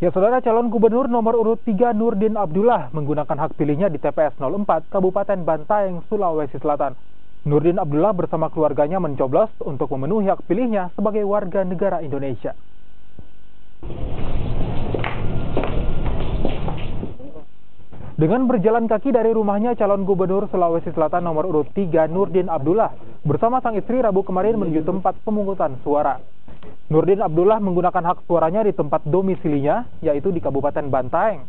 Ya, Saudara, calon gubernur nomor urut 3 Nurdin Abdullah menggunakan hak pilihnya di TPS 04 Kabupaten Bantaeng, Sulawesi Selatan. Nurdin Abdullah bersama keluarganya mencoblos untuk memenuhi hak pilihnya sebagai warga negara Indonesia. Dengan berjalan kaki dari rumahnya, calon gubernur Sulawesi Selatan nomor urut 3 Nurdin Abdullah bersama sang istri Rabu kemarin menuju tempat pemungutan suara. Nurdin Abdullah menggunakan hak suaranya di tempat domisilinya, yaitu di Kabupaten Bantaeng.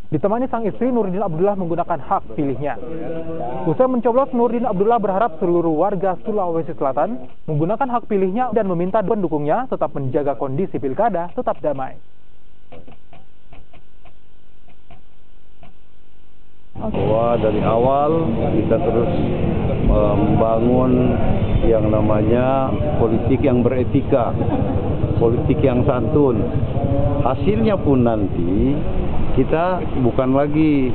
Ditemani sang istri, Nurdin Abdullah menggunakan hak pilihnya. Usai mencoblos, Nurdin Abdullah berharap seluruh warga Sulawesi Selatan menggunakan hak pilihnya dan meminta pendukungnya tetap menjaga kondisi pilkada tetap damai. Bahwa dari awal kita terus membangun yang namanya politik yang beretika, politik yang santun. Hasilnya pun nanti kita bukan lagi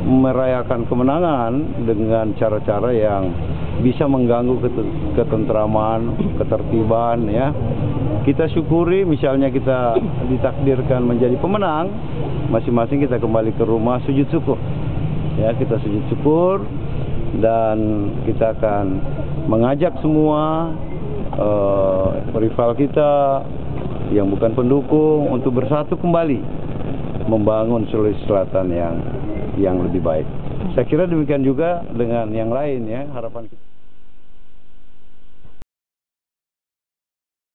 merayakan kemenangan dengan cara-cara yang bisa mengganggu ketentraman, ketertiban, ya. Kita syukuri misalnya kita ditakdirkan menjadi pemenang, masing-masing kita kembali ke rumah sujud syukur. Ya, kita sujud syukur dan kita akan mengajak semua rival kita yang bukan pendukung untuk bersatu kembali membangun Sulawesi Selatan yang lebih baik. Saya kira demikian juga dengan yang lain, ya, harapan kita.